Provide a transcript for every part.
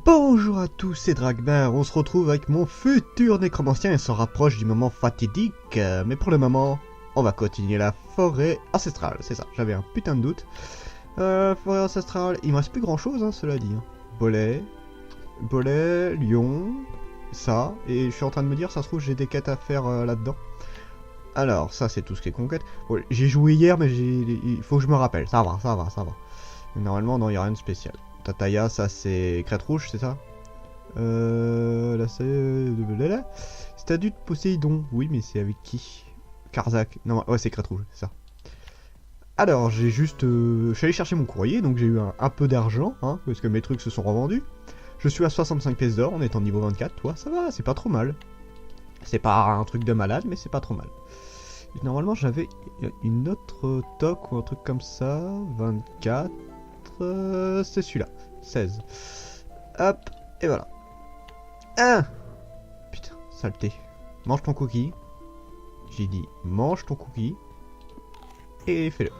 Bonjour à tous, c'est Dragmar, on se retrouve avec mon futur nécromancien et s'en rapproche du moment fatidique, mais pour le moment, on va continuer la forêt ancestrale, c'est ça, j'avais un putain de doute. Forêt ancestrale, il me reste plus grand chose, hein, cela dit. Bolet, lion, ça, et je suis en train de me dire, ça se trouve j'ai des quêtes à faire là-dedans. Alors, ça c'est tout ce qui est conquête. Bon, j'ai joué hier, mais il faut que je me rappelle, ça va. Normalement, non, il n'y a rien de spécial. Tataya, ça c'est crête rouge, c'est ça? Là c'est... Statue de Poséidon. Oui, mais c'est avec qui? Karzak. Non, ouais, c'est crête rouge, c'est ça. Alors, j'ai juste... je suis allé chercher mon courrier, donc j'ai eu un peu d'argent, hein, parce que mes trucs se sont revendus. Je suis à 65 pièces d'or, on est en niveau 24, toi, ça va, c'est pas trop mal. C'est pas un truc de malade, mais c'est pas trop mal. Normalement, j'avais une autre toque ou un truc comme ça, 24... c'est celui-là, 16. Hop, et voilà. Ah putain, saleté. Mange ton cookie. J'ai dit, mange ton cookie. Et fais-le.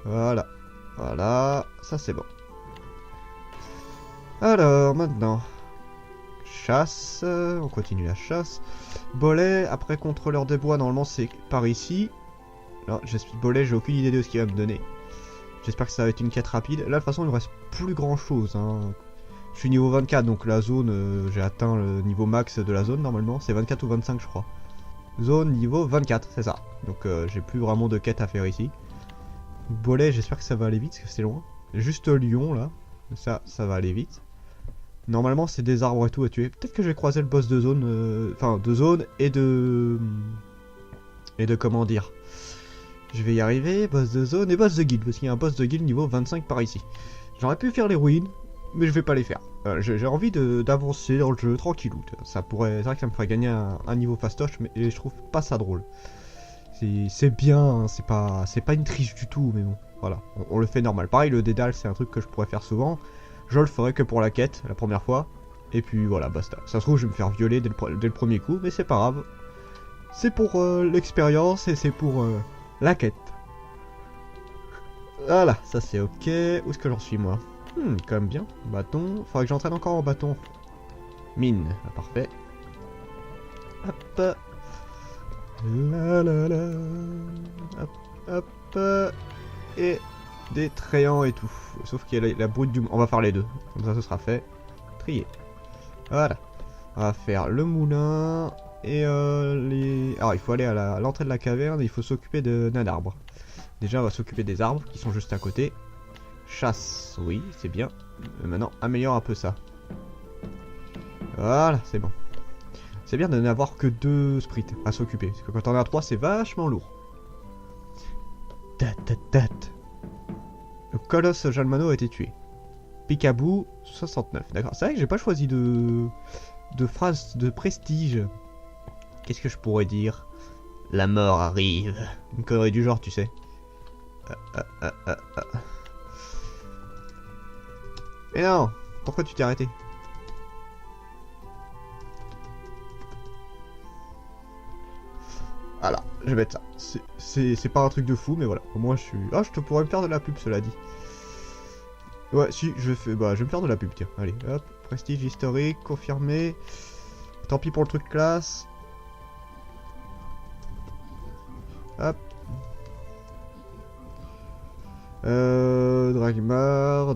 Voilà. Voilà, ça c'est bon. Alors, maintenant. Chasse, on continue la chasse. Bolet, après contrôleur des bois, normalement c'est par ici. Alors, j'espère Bolet, j'ai aucune idée de ce qu'il va me donner. J'espère que ça va être une quête rapide. Là, de toute façon, il ne reste plus grand chose. Hein. Je suis niveau 24, donc la zone, j'ai atteint le niveau max de la zone normalement. C'est 24 ou 25, je crois. Zone niveau 24, c'est ça. Donc, j'ai plus vraiment de quête à faire ici. Bolet, j'espère que ça va aller vite, parce que c'est loin. Juste Lyon, là. Ça va aller vite. Normalement, c'est des arbres et tout à tuer. Peut-être que je vais croiser le boss de zone. Enfin, de zone et de... Et de comment dire. Je vais y arriver, boss de zone et boss de guild, parce qu'il y a un boss de guild niveau 25 par ici. J'aurais pu faire les ruines, mais je vais pas les faire. J'ai envie d'avancer dans le jeu tranquillou. C'est vrai que ça me ferait gagner un niveau fastoche, mais je trouve pas ça drôle. C'est bien, hein, c'est pas une triche du tout, mais bon, voilà, on le fait normal. Pareil, le dédale, c'est un truc que je pourrais faire souvent. Je le ferai que pour la quête, la première fois. Et puis voilà, basta. Ça se trouve, je vais me faire violer dès le premier coup, mais c'est pas grave. C'est pour l'expérience et c'est pour... la quête. Voilà, ça c'est ok. Où est-ce que j'en suis moi? Quand même bien. Bâton. Faudrait que j'entraîne encore en bâton. Mine. Ah, parfait. Hop. Hop. Et des trayants et tout. Sauf qu'il y a la brute du... On va faire les deux. Comme ça ce sera fait. Trier. Voilà. On va faire le moulin. Et les... Alors il faut aller à l'entrée de la caverne et il faut s'occuper d'un arbre. Déjà on va s'occuper des arbres qui sont juste à côté. Chasse, oui c'est bien. Maintenant améliore un peu ça. Voilà, c'est bon. C'est bien de n'avoir que 2 sprites à s'occuper. Parce que quand on a 3 c'est vachement lourd. Le colosse Jalmano a été tué. Picaboo 69. D'accord, c'est vrai que j'ai pas choisi de phrase de prestige. Qu'est-ce que je pourrais dire? La mort arrive. Une connerie du genre, tu sais. Mais non! Pourquoi tu t'es arrêté? Voilà, je vais mettre ça. C'est pas un truc de fou, mais voilà. Au moins je suis... Ah, je te pourrais me faire de la pub, cela dit. Ouais, si, je vais me faire de la pub, tiens. Allez, hop. Prestige historique, confirmé. Tant pis pour le truc classe. Hop. Dragmar,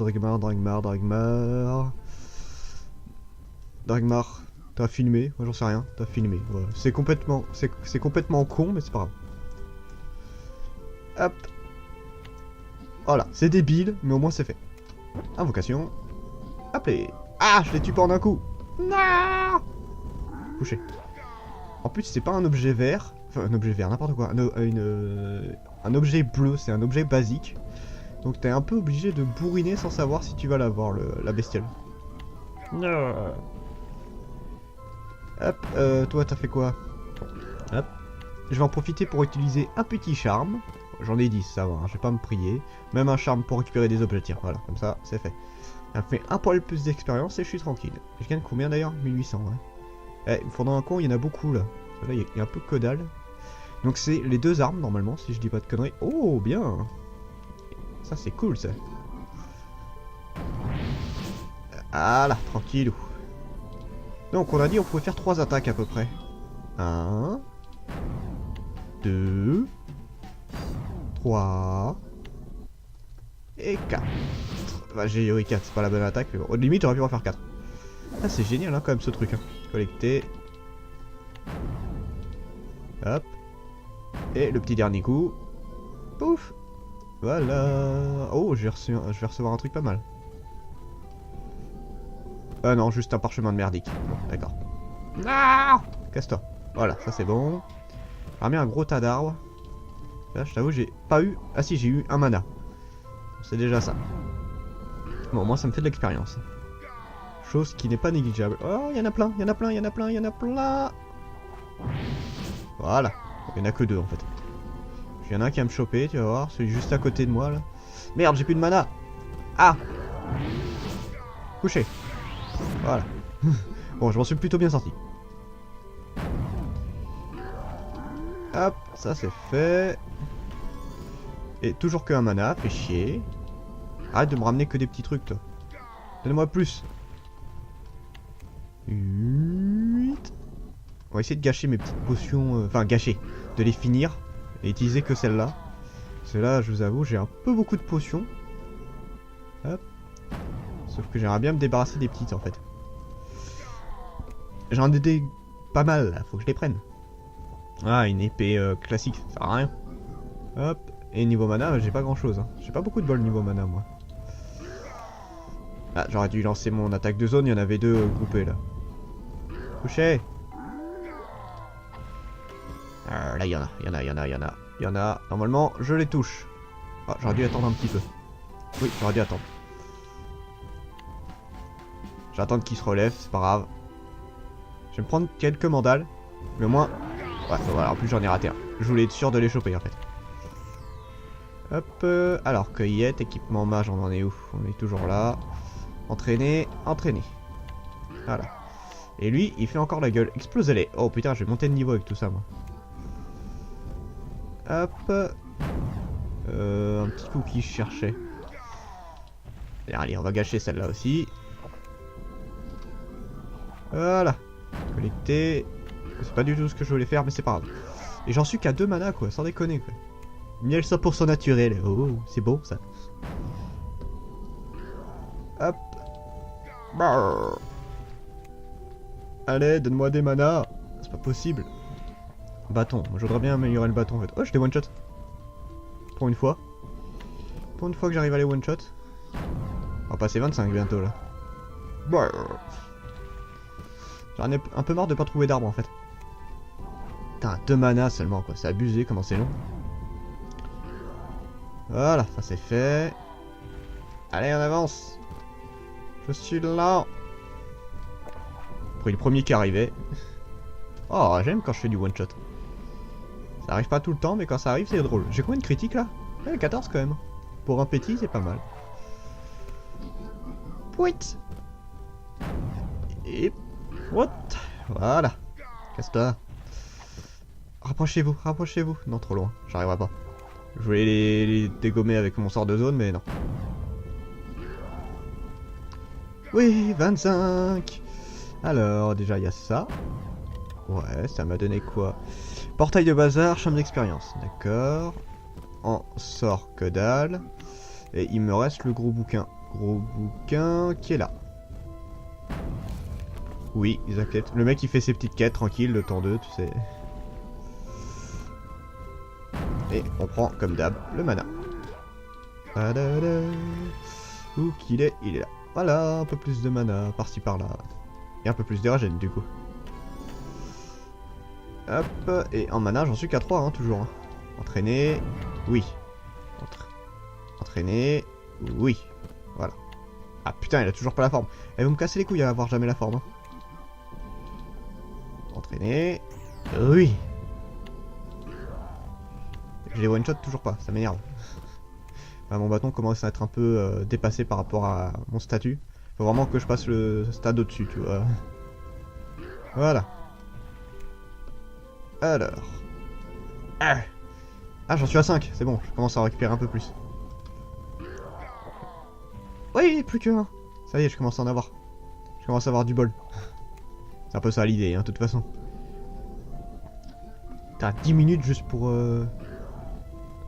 t'as filmé? Moi j'en sais rien, t'as filmé. Voilà. C'est complètement con, mais c'est pas grave. Hop. Voilà, c'est débile, mais au moins c'est fait. Invocation. Appelé. Ah, je l'ai tué en un coup. Non. Couché. En plus, c'est pas un objet vert. Enfin, un objet vert, n'importe quoi. Un objet bleu, c'est un objet basique. Donc t'es un peu obligé de bourriner sans savoir si tu vas l'avoir, la bestiole. Hop, toi t'as fait quoi? Hop. Je vais en profiter pour utiliser un petit charme. J'en ai 10, ça va, hein, je vais pas me prier. Même un charme pour récupérer des objets, tiens, voilà, comme ça, c'est fait. Ça me fait un poil plus d'expérience et je suis tranquille. Je gagne combien d'ailleurs? 1800, ouais. Eh, pendant un con, il y en a beaucoup là. Là, il y a un peu que dalle. Donc c'est les 2 armes normalement, si je dis pas de conneries. Oh, bien. Ça c'est cool ça. Voilà, tranquillou. Donc on a dit on pouvait faire 3 attaques à peu près. 1, 2, 3 et 4. Bah j'ai eu 4, c'est pas la bonne attaque, mais bon, au limite j'aurais pu en faire 4. Ah c'est génial hein, quand même ce truc. Hein. Collecter. Hop. Et le petit dernier coup. Pouf. Voilà. Oh, je vais recevoir un truc pas mal. Ah non, juste un parchemin de merdique. Bon, d'accord. Ah, casse-toi. Voilà, ça c'est bon. J'ai remis un gros tas d'arbres. Là, je t'avoue, j'ai pas eu... Ah si, j'ai eu un mana. C'est déjà ça. Bon, moi, ça me fait de l'expérience. Chose qui n'est pas négligeable. Oh, il y en a plein, il y en a plein, il y en a plein, il y en a plein. Voilà. Il y en a que 2 en fait. Il y en a un qui va me choper, tu vas voir. Celui juste à côté de moi, là. Merde, j'ai plus de mana. Ah. Couché. Voilà. Bon, je m'en suis plutôt bien sorti. Hop, ça c'est fait. Et toujours que un mana, fait chier. Arrête de me ramener que des petits trucs, toi. Donne-moi plus. 8. On va essayer de gâcher mes petites potions. Enfin, gâcher. De les finir. Et utiliser que celle-là. Parce que là, je vous avoue, j'ai un peu beaucoup de potions. Hop. Sauf que j'aimerais bien me débarrasser des petites en fait. J'en ai des pas mal là, faut que je les prenne. Ah, une épée classique, ça sert à rien. Hop, et niveau mana, j'ai pas grand chose. Hein. J'ai pas beaucoup de bol niveau mana moi. Ah, j'aurais dû lancer mon attaque de zone, il y en avait 2 groupés là. Couché. Là, il y en a, il y en a, il y en a, il y en a. Il y en a, normalement, je les touche. Ah, j'aurais dû attendre un petit peu. Oui, j'aurais dû attendre. J'attends qu'il se relève, c'est pas grave. Je vais me prendre quelques mandales. Mais au moins... Ouais, voilà, en plus j'en ai raté un. Je voulais être sûr de les choper en fait. Hop, alors cueillette, équipement mage, on en est où? On est toujours là. Entraîner, entraîner. Voilà. Et lui, il fait encore la gueule. Explosez-les. Oh putain, je vais monter de niveau avec tout ça moi. Hop. Un petit cookie, je cherchais. Allez, on va gâcher celle-là aussi. Voilà. Collecter. C'est pas du tout ce que je voulais faire, mais c'est pas grave. Et j'en suis qu'à 2 mana, quoi, sans déconner, quoi. Miel 100% naturel. Oh, c'est bon, ça. Hop. Brrr. Allez, donne-moi des manas. C'est pas possible. Bâton. Je voudrais bien améliorer le bâton, en fait. Oh, je l'ai one-shot. Pour une fois. Pour une fois que j'arrive à les one-shot. On va passer 25 bientôt, là. Brrr. J'en ai un peu marre de pas trouver d'arbre en fait. Putain, 2 mana seulement quoi, c'est abusé comment c'est long. Voilà, ça c'est fait. Allez, on avance. Je suis là. Pris le premier qui arrivait. Oh, j'aime quand je fais du one shot. Ça arrive pas tout le temps, mais quand ça arrive, c'est drôle. J'ai combien de critiques là? 14 quand même. Pour un petit, c'est pas mal. Pouit. Et... What? Voilà. Casse-toi. Rapprochez-vous, rapprochez-vous. Non, trop loin. J'arriverai pas. Je voulais les dégommer avec mon sort de zone, mais non. Oui, 25. Alors, déjà, il y a ça. Ouais, ça m'a donné quoi? Portail de bazar, chambre d'expérience. D'accord. En sort que dalle. Et il me reste le gros bouquin. Gros bouquin qui est là. Oui, ils acceptent. Le mec il fait ses petites quêtes tranquille, le temps d'eux, tu sais. Et on prend comme d'hab le mana. Où qu'il est? Il est là. Voilà, un peu plus de mana par-ci par-là. Et un peu plus de régène du coup. Hop, et en mana j'en suis qu'à 3 hein, toujours. Hein. Entraîner, oui. Entraîner, oui. Voilà. Ah putain, il a toujours pas la forme. Elle va me casser les couilles à avoir jamais la forme. Hein. Entraîner. Oui. Je les one-shot toujours pas, ça m'énerve. Bah, mon bâton commence à être un peu dépassé par rapport à mon statut. Faut vraiment que je passe le stade au-dessus, tu vois. Voilà. Alors. Ah, j'en suis à 5, c'est bon, je commence à en récupérer un peu plus. Oui, plus que 1. Ça y est, je commence à en avoir. commence à avoir du bol. C'est un peu ça l'idée, hein, de toute façon. T'as 10 minutes juste pour...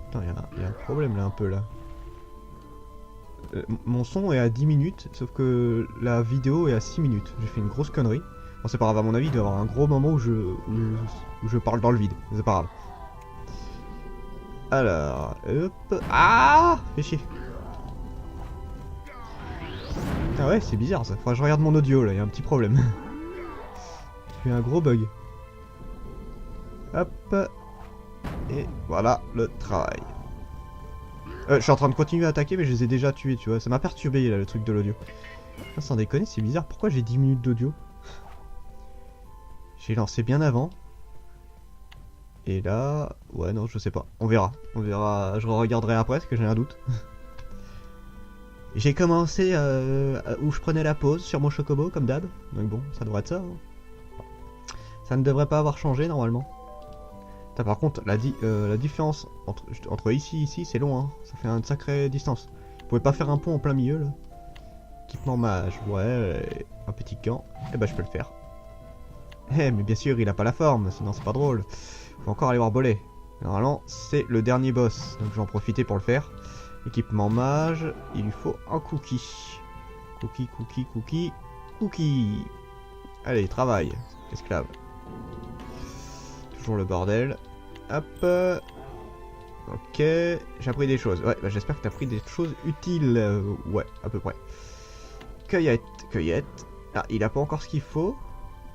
Putain, il y a un problème là, un peu là. Mon son est à 10 minutes, sauf que la vidéo est à 6 minutes. J'ai fait une grosse connerie. Bon, c'est pas grave, à mon avis, il doit y avoir un gros moment où je parle dans le vide. C'est pas grave. Alors, hop. Ah, fais chier. Ah ouais, c'est bizarre ça. Faudrait que je regarde mon audio là, il y a un petit problème. J'ai eu un gros bug. Hop. Et voilà le travail. Je suis en train de continuer à attaquer, mais je les ai déjà tués, tu vois. Ça m'a perturbé là, le truc de l'audio. Sans déconner, c'est bizarre. Pourquoi j'ai 10 minutes d'audio? J'ai lancé bien avant. Et là... Ouais, non, je sais pas. On verra. On verra. Je regarderai après, parce que j'ai un doute. J'ai commencé où je prenais la pause sur mon chocobo, comme d'hab. Donc bon, ça devrait être ça. Hein. Ça ne devrait pas avoir changé, normalement. Putain, par contre, la différence entre ici et ici, c'est long, hein. Ça fait une sacrée distance. Vous pouvez pas faire un pont en plein milieu, là. Équipement mage, ouais. Un petit camp. Eh ben, je peux le faire. Eh, mais bien sûr, il a pas la forme, sinon c'est pas drôle. Faut encore aller voir Bolet. Normalement, c'est le dernier boss, donc je vais en profiter pour le faire. Équipement mage, il lui faut un cookie. Cookie. Allez, travail. Esclave. Toujours le bordel. Hop. Ok. J'ai appris des choses. Ouais, bah j'espère que t'as pris des choses utiles. Ouais, à peu près. Cueillette. Ah, il a pas encore ce qu'il faut.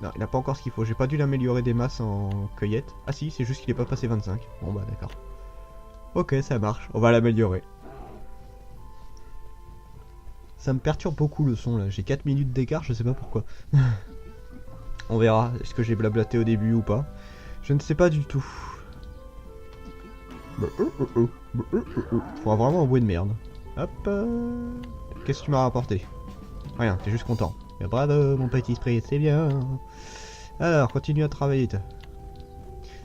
Non, il a pas encore ce qu'il faut. J'ai pas dû l'améliorer des masses en cueillette. Ah si, c'est juste qu'il est pas passé 25. Bon bah d'accord. Ok, ça marche. On va l'améliorer. Ça me perturbe beaucoup le son là. J'ai 4 minutes d'écart, je sais pas pourquoi. On verra. Est-ce que j'ai blablaté au début ou pas? Je ne sais pas du tout. Faudra vraiment un bruit de merde. Hop. Qu'est-ce que tu m'as rapporté? Rien, t'es juste content. Mais bravo mon petit esprit, c'est bien. Alors, continue à travailler.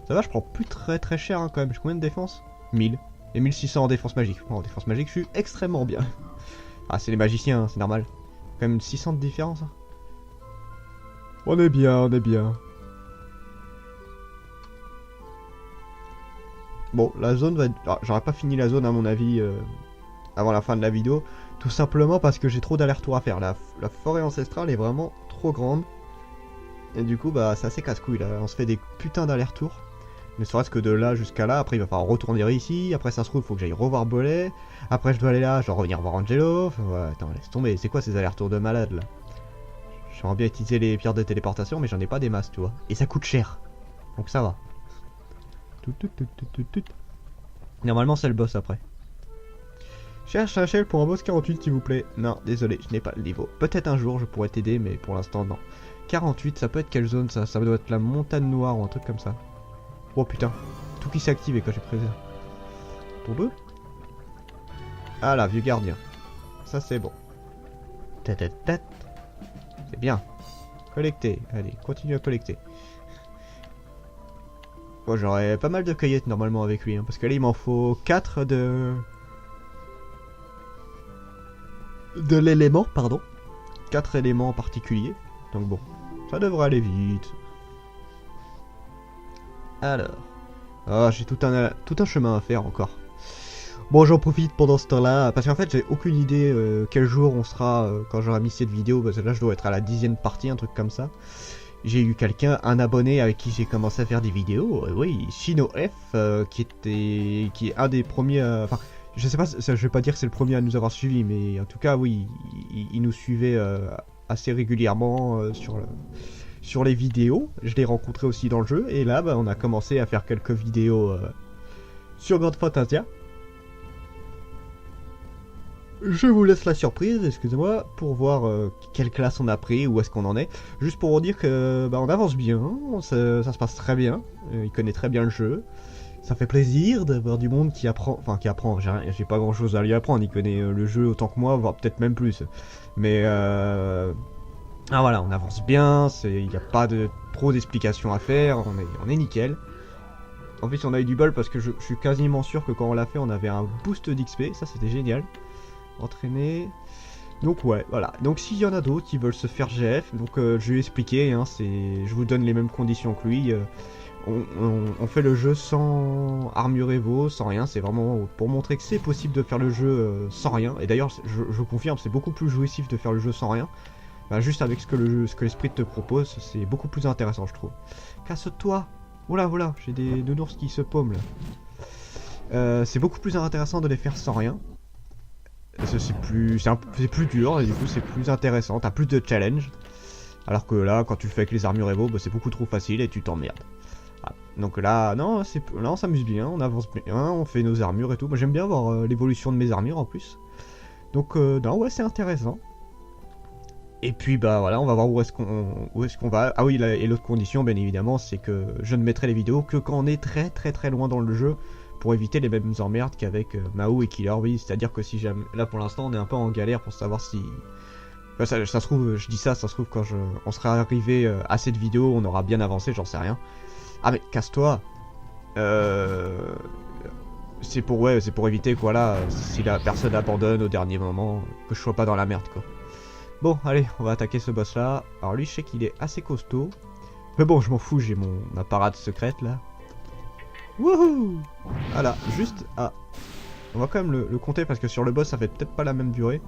Ça va, je prends plus très cher hein, quand même. J'ai combien de défense? 1000. Et 1600 en défense magique. Bon, en défense magique, je suis extrêmement bien. Ah, c'est les magiciens, hein, c'est normal. Quand même 600 de différence. Hein. On est bien. Bon, la zone va être... Ah, j'aurais pas fini la zone à mon avis avant la fin de la vidéo. Tout simplement parce que j'ai trop d'allers-retours à faire. La forêt ancestrale est vraiment trop grande. Et du coup, bah, c'est assez casse-couille là. On se fait des putains d'allers-retours. Ne serait-ce que de là jusqu'à là. Après, il va falloir retourner ici. Après, ça se trouve, il faut que j'aille revoir Bolet. Après, je dois aller là. Je dois revenir voir Angelo. Enfin, ouais, attends, laisse tomber. C'est quoi ces allers-retours de malade là? J'aimerais bien utiliser les pierres de téléportation, mais j'en ai pas des masses, tu vois. Et ça coûte cher. Donc ça va. Normalement, c'est le boss après. Cherche un shell pour un boss 48 s'il vous plaît. Non, désolé, je n'ai pas le niveau. Peut-être un jour je pourrais t'aider, mais pour l'instant non. 48, ça peut être quelle zone ça? Ça doit être la montagne noire ou un truc comme ça. Oh putain, tout qui s'est activé quand j'ai pris ça. Tour 2. Ah là, vieux gardien. Ça c'est bon. C'est bien. Collecter, allez, continue à collecter. Bon, j'aurais pas mal de cueillettes normalement avec lui, hein, parce que là il m'en faut 4 de l'élément, pardon. 4 éléments en particulier. Donc bon, ça devrait aller vite. Alors. Ah, j'ai tout un chemin à faire encore. Bon, j'en profite pendant ce temps-là, parce qu'en fait, j'ai aucune idée quel jour on sera quand j'aurai mis cette vidéo, parce que là, je dois être à la 10e partie, un truc comme ça. J'ai eu quelqu'un, un abonné avec qui j'ai commencé à faire des vidéos, oui, ShinoF, qui est un des premiers, enfin, je sais pas, je vais pas dire que c'est le premier à nous avoir suivis, mais en tout cas, oui, il nous suivait assez régulièrement sur les vidéos. Je l'ai rencontré aussi dans le jeu, et là, bah, on a commencé à faire quelques vidéos sur Grand Fantasia. Je vous laisse la surprise, excusez-moi, pour voir quelle classe on a pris, où est-ce qu'on en est. Juste pour vous dire que bah, on avance bien, ça se passe très bien, il connaît très bien le jeu. Ça fait plaisir d'avoir du monde qui apprend, j'ai pas grand chose à lui apprendre, il connaît le jeu autant que moi, voire peut-être même plus. Mais ah voilà, on avance bien, il n'y a pas de trop d'explications à faire, on est nickel. En plus on a eu du bol parce que je suis quasiment sûr que quand on l'a fait on avait un boost d'XP, ça c'était génial. Entraîner. Donc ouais, voilà. Donc s'il y en a d'autres qui veulent se faire GF, donc je lui ai expliqué, hein, je vous donne les mêmes conditions que lui. On fait le jeu sans armure Evo, sans rien, c'est vraiment pour montrer que c'est possible de faire le jeu sans rien. Et d'ailleurs, je confirme, c'est beaucoup plus jouissif de faire le jeu sans rien. Bah, juste avec ce que l'esprit te propose, c'est beaucoup plus intéressant, je trouve. Casse-toi! Voilà, voilà, j'ai des nounours qui se paument là. C'est beaucoup plus intéressant de les faire sans rien. C'est plus dur et du coup c'est plus intéressant, t'as plus de challenge. Alors que là, quand tu le fais avec les armures Evo, bah, c'est beaucoup trop facile et tu t'emmerdes. Voilà. Donc là, non, là on s'amuse bien, on avance bien, on fait nos armures et tout. Moi j'aime bien voir l'évolution de mes armures en plus. Donc non, ouais, c'est intéressant. Et puis bah voilà, on va voir où est-ce qu'on va. Ah oui, et l'autre condition, bien évidemment, c'est que je ne mettrai les vidéos que quand on est très loin dans le jeu, pour éviter les mêmes emmerdes qu'avec Mao et Killer. Oui, c'est-à-dire que si jamais, là pour l'instant on est un peu en galère pour savoir si... Enfin, ça se trouve, je dis ça se trouve quand on sera arrivé à cette vidéo, on aura bien avancé, j'en sais rien. Ah mais casse-toi. C'est pour éviter quoi là, si la personne abandonne au dernier moment, que je sois pas dans la merde quoi. Bon, allez, on va attaquer ce boss là. Alors lui, je sais qu'il est assez costaud. Mais bon, je m'en fous, j'ai ma parade secrète là. Wouhou! Voilà, juste à... On va quand même le compter parce que sur le boss, ça fait peut-être pas la même durée.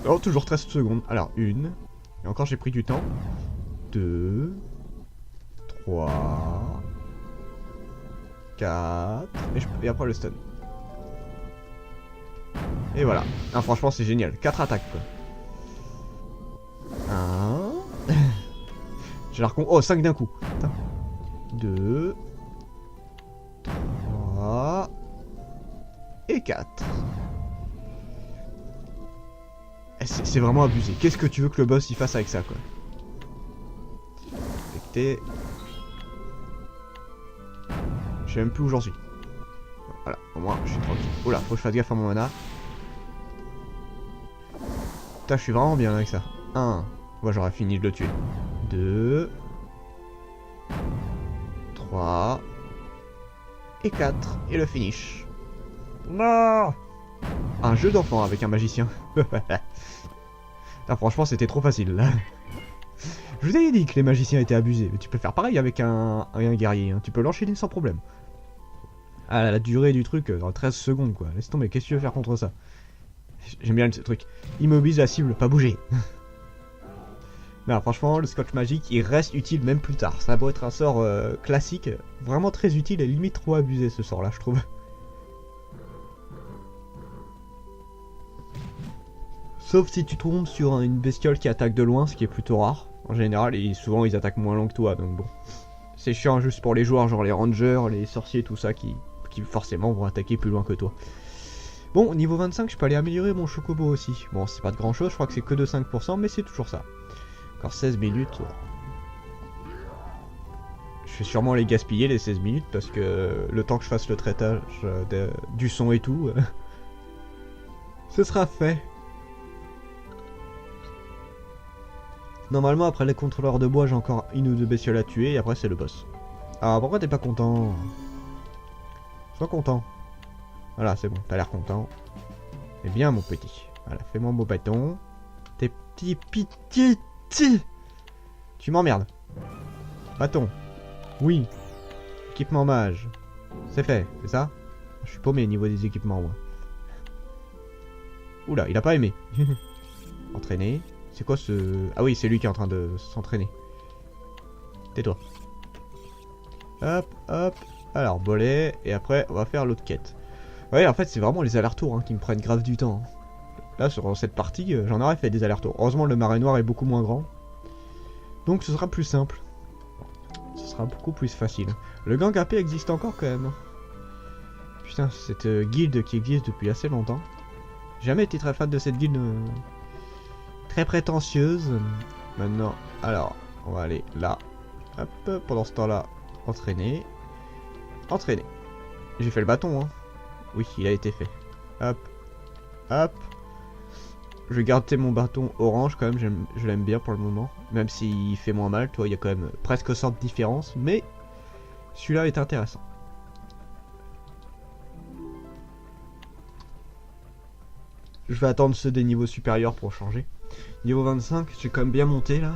Oh, toujours 13 secondes. Alors, 1. Et encore, j'ai pris du temps. 2. 3. 4. Et après le stun. Et voilà. Ah, franchement, c'est génial. 4 attaques, quoi. 1. J'ai la recon... Oh, 5 d'un coup. 2. 3. Et 4. C'est vraiment abusé. Qu'est-ce que tu veux que le boss il fasse avec ça, quoi? Affecté. Je sais même plus où j'en suis. Voilà, au moins, je suis tranquille. Oh là, faut que je fasse gaffe à mon mana. Putain, je suis vraiment bien avec ça. 1. Moi, j'aurais fini de le tuer. 2. 3. Et 4. Et le finish. Non! Un jeu d'enfant avec un magicien. Ah, franchement, c'était trop facile, là. Je vous avais dit que les magiciens étaient abusés. Mais tu peux faire pareil avec un guerrier. Hein. Tu peux l'enchaîner sans problème. Ah, la durée du truc, dans 13 secondes, quoi. Laisse tomber, qu'est-ce que tu veux faire contre ça? J'aime bien ce truc. Immobilise la cible, pas bouger. Non, franchement, le scotch magique, il reste utile même plus tard. Ça a beau être un sort classique, vraiment très utile et limite trop abusé, ce sort-là, je trouve. Sauf si tu tombes sur une bestiole qui attaque de loin, ce qui est plutôt rare. En général, et souvent ils attaquent moins loin que toi, donc bon. C'est chiant juste pour les joueurs, genre les rangers, les sorciers, tout ça, qui forcément vont attaquer plus loin que toi. Bon, niveau 25, je peux aller améliorer mon chocobo aussi. Bon, c'est pas de grand chose, je crois que c'est que de 5%, mais c'est toujours ça. Encore 16 minutes. Je vais sûrement les gaspiller les 16 minutes, parce que le temps que je fasse le traitage du son et tout, ce sera fait. Normalement, après les contrôleurs de bois, j'ai encore une ou deux bestioles à tuer et après c'est le boss. Ah, pourquoi t'es pas content? Sois content. Voilà, c'est bon, t'as l'air content. Eh bien, mon petit. Voilà, fais-moi mon bâton. Tes petits pitiés. Tu m'emmerdes. Bâton. Oui. Équipement mage. C'est fait, c'est ça? Je suis paumé au niveau des équipements, moi. Oula, il a pas aimé. Entraîner. C'est quoi ce... Ah oui, c'est lui qui est en train de s'entraîner. Tais-toi. Hop, hop. Alors, bolet. Et après, on va faire l'autre quête. Ouais, en fait, c'est vraiment les allers-retours hein, qui me prennent grave du temps. Là, sur cette partie, j'en aurais fait des allers-retours. Heureusement, le marais noir est beaucoup moins grand. Donc, ce sera plus simple. Ce sera beaucoup plus facile. Le gang AP existe encore quand même. Putain, cette guilde qui existe depuis assez longtemps. J'ai jamais été très fan de cette guilde... très prétentieuse. Maintenant, alors, on va aller là. Hop, pendant ce temps-là, entraîner. Entraîner. J'ai fait le bâton, hein. Oui, il a été fait. Hop, hop. Je vais garder mon bâton orange quand même, je l'aime bien pour le moment. Même s'il fait moins mal, tu vois, il y a quand même presque 100 de différence. Mais celui-là est intéressant. Je vais attendre ceux des niveaux supérieurs pour changer. Niveau 25, j'ai quand même bien monté là.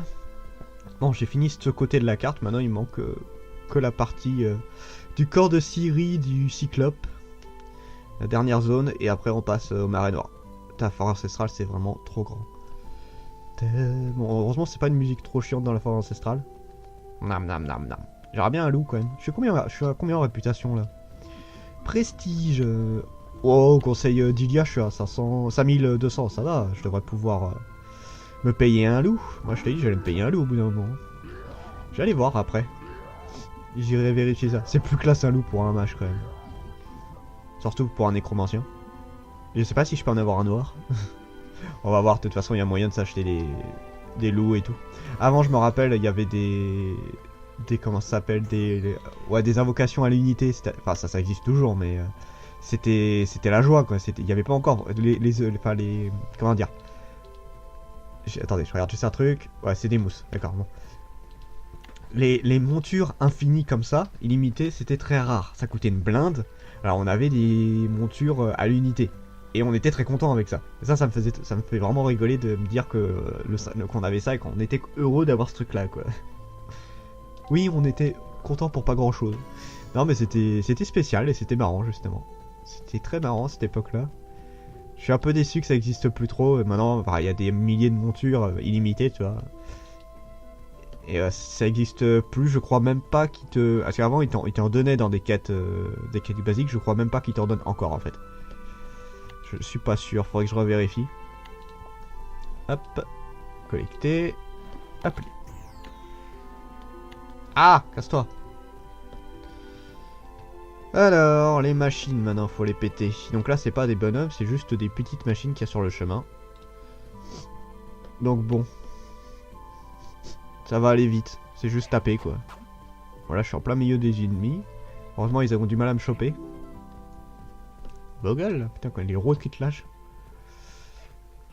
Bon, j'ai fini ce côté de la carte, maintenant il manque que la partie du corps de Ciri, du Cyclope. La dernière zone, et après on passe au Marais Noir. La forêt ancestrale, c'est vraiment trop grand. Bon, heureusement c'est pas une musique trop chiante dans la forêt ancestrale. Nam nam nam nam. J'aurais bien un loup quand même. Je suis à combien en réputation là? Prestige. Oh, conseil d'Ilia, je suis à 500, 5200, ça va. Je devrais pouvoir me payer un loup. Moi je t'ai dit, j'allais me payer un loup au bout d'un moment. J'allais voir après. J'irai vérifier ça. C'est plus classe un loup pour un mage quand même. Surtout pour un nécromancien. Je sais pas si je peux en avoir un noir. On va voir, de toute façon il y a moyen de s'acheter des loups et tout. Avant je me rappelle, il y avait des comment ça s'appelle, ouais, des invocations à l'unité. Enfin ça existe toujours, mais c'était la joie quoi. Il y avait pas encore les comment dire. Attendez, je regarde juste un truc. Ouais, c'est des mousses, d'accord. Bon. Les montures infinies comme ça, illimitées, c'était très rare. Ça coûtait une blinde. Alors on avait des montures à l'unité. Et on était très content avec ça. Et ça me fait vraiment rigoler de me dire que qu'on avait ça et qu'on était heureux d'avoir ce truc là quoi. Oui, on était content pour pas grand chose. Non mais c'était spécial et c'était marrant justement. C'était très marrant cette époque là. Je suis un peu déçu que ça existe plus trop. Maintenant, il y a des milliers de montures illimitées, tu vois. Et ça existe plus, je crois même pas qu'ils te... Parce qu'avant, ils t'en donnaient dans des quêtes basiques, je crois même pas qu'ils t'en donnent encore, en fait. Je suis pas sûr, faudrait que je revérifie. Hop. Collecter. Appeler. Ah, casse-toi. Alors, les machines, maintenant, faut les péter. Donc là, c'est pas des bonhommes, c'est juste des petites machines qu'il y a sur le chemin. Donc bon. Ça va aller vite. C'est juste taper, quoi. Voilà, je suis en plein milieu des ennemis. Heureusement, ils ont du mal à me choper. Bogle, putain, quand les roses qui te lâchent.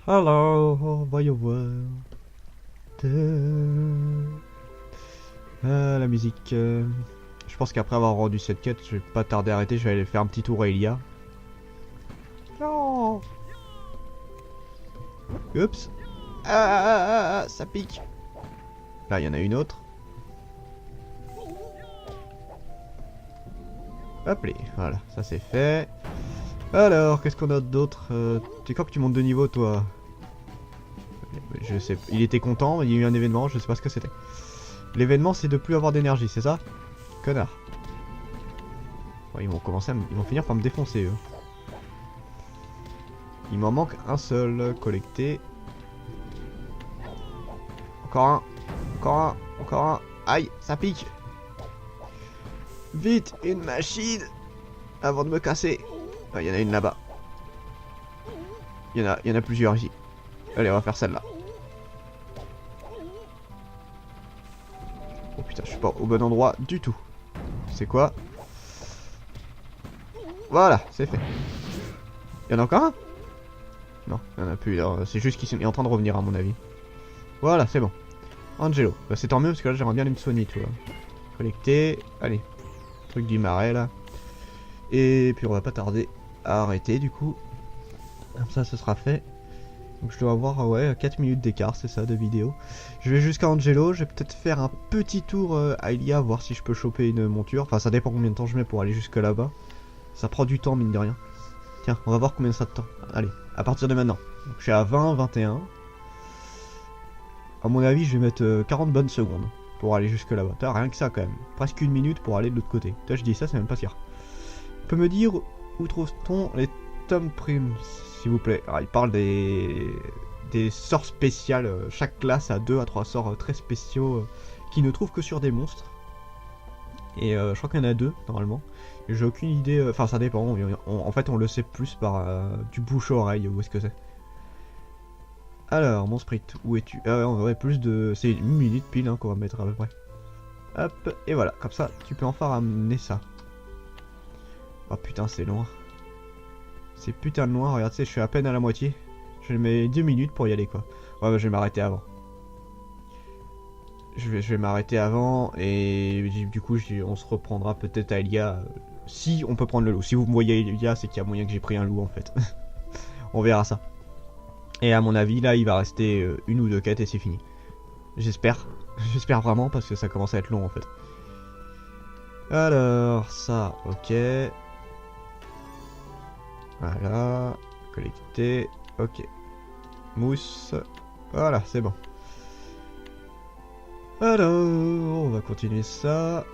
Alors, voyons voir. Ah, la musique. Je pense qu'après avoir rendu cette quête, je vais pas tarder à arrêter, je vais aller faire un petit tour à Elia. Non. Oups. Ça pique. Là, il y en a une autre. Hop les, voilà, ça c'est fait. Alors, qu'est-ce qu'on a d'autre? Tu crois que tu montes de niveau, toi? Je sais, il était content, il y a eu un événement, je sais pas ce que c'était. L'événement, c'est de plus avoir d'énergie, c'est ça? Connard. Ouais, ils vont finir par me défoncer, eux. Il m'en manque un seul, collecté. Encore un. Encore un. Encore un. Aïe, ça pique. Vite, une machine. Avant de me casser. Il y en a une là-bas. Il y en a plusieurs ici. Allez, on va faire celle-là. Oh putain, je suis pas au bon endroit du tout. C'est quoi? Voilà, c'est fait. Il y en a encore un? Non, il y en a plus. C'est juste qu'il est en train de revenir à mon avis. Voilà, c'est bon. Angelo. Bah, c'est tant mieux parce que là j'aimerais bien aller me soigner, tu vois. Collecter. Allez. Truc du marais là. Et puis on va pas tarder à arrêter du coup. Comme ça, ce sera fait. Donc je dois avoir ouais 4 minutes d'écart, c'est ça, de vidéo. Je vais jusqu'à Angelo, je vais peut-être faire un petit tour à Ilia, voir si je peux choper une monture. Enfin ça dépend combien de temps je mets pour aller jusque là-bas. Ça prend du temps mine de rien. Tiens, on va voir combien ça de temps. Allez, à partir de maintenant. Donc, je suis à 20, 21. À mon avis je vais mettre 40 bonnes secondes pour aller jusque là-bas. T'as rien que ça quand même. Presque une minute pour aller de l'autre côté. Toi je dis ça, c'est même pas sûr. Tu peux me dire où trouve-t-on les Tom Prims, s'il vous plaît? Alors, il parle des sorts spéciales. Chaque classe a 2 à 3 sorts très spéciaux qui ne trouvent que sur des monstres. Et je crois qu'il y en a 2 normalement. J'ai aucune idée. Enfin, ça dépend. En fait, on le sait plus par du bouche-oreille. Où est-ce que c'est? Alors, mon sprite, où es-tu? On aurait plus de. C'est une minute pile hein, qu'on va mettre à peu près. Hop, et voilà. Comme ça, tu peux enfin ramener ça. Oh putain, c'est loin. C'est putain de loin, regarde, tu sais, je suis à peine à la moitié. Je mets 2 minutes pour y aller, quoi. Ouais, bah, je vais m'arrêter avant. Je vais m'arrêter avant, et du coup, on se reprendra peut-être à Elia. Si on peut prendre le loup. Si vous me voyez Elia, c'est qu'il y a moyen que j'ai pris un loup, en fait. On verra ça. Et à mon avis, là, il va rester une ou deux quêtes et c'est fini. J'espère. J'espère vraiment parce que ça commence à être long en fait. Alors, ça, ok. Voilà. Collecter. Ok. Mousse. Voilà, c'est bon. Alors, on va continuer ça.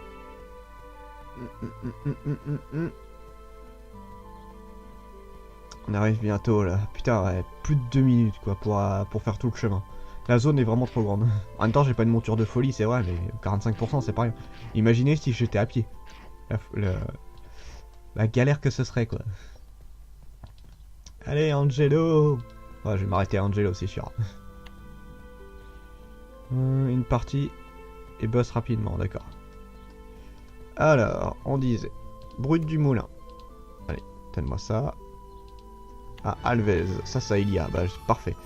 On arrive bientôt là. Putain, ouais, plus de 2 minutes quoi pour faire tout le chemin. La zone est vraiment trop grande. En même temps, j'ai pas une monture de folie, c'est vrai, mais 45% c'est pas rien. Imaginez si j'étais à pied. La galère que ce serait quoi. Allez, Angelo! Ouais, je vais m'arrêter à Angelo, c'est sûr. Une partie et boss rapidement, d'accord. Alors, on disait Brut du Moulin. Allez, donne-moi ça. Ah, Alvez, ça il y a, bah parfait.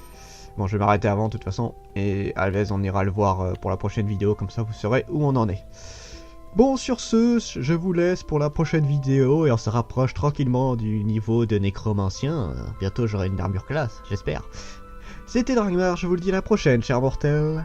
Bon, je vais m'arrêter avant de toute façon. Et Alvez, on ira le voir pour la prochaine vidéo, comme ça vous saurez où on en est. Bon, sur ce, je vous laisse pour la prochaine vidéo et on se rapproche tranquillement du niveau de nécromancien. Bientôt j'aurai une armure classe, j'espère. C'était Dragmar, je vous le dis à la prochaine, chers mortels.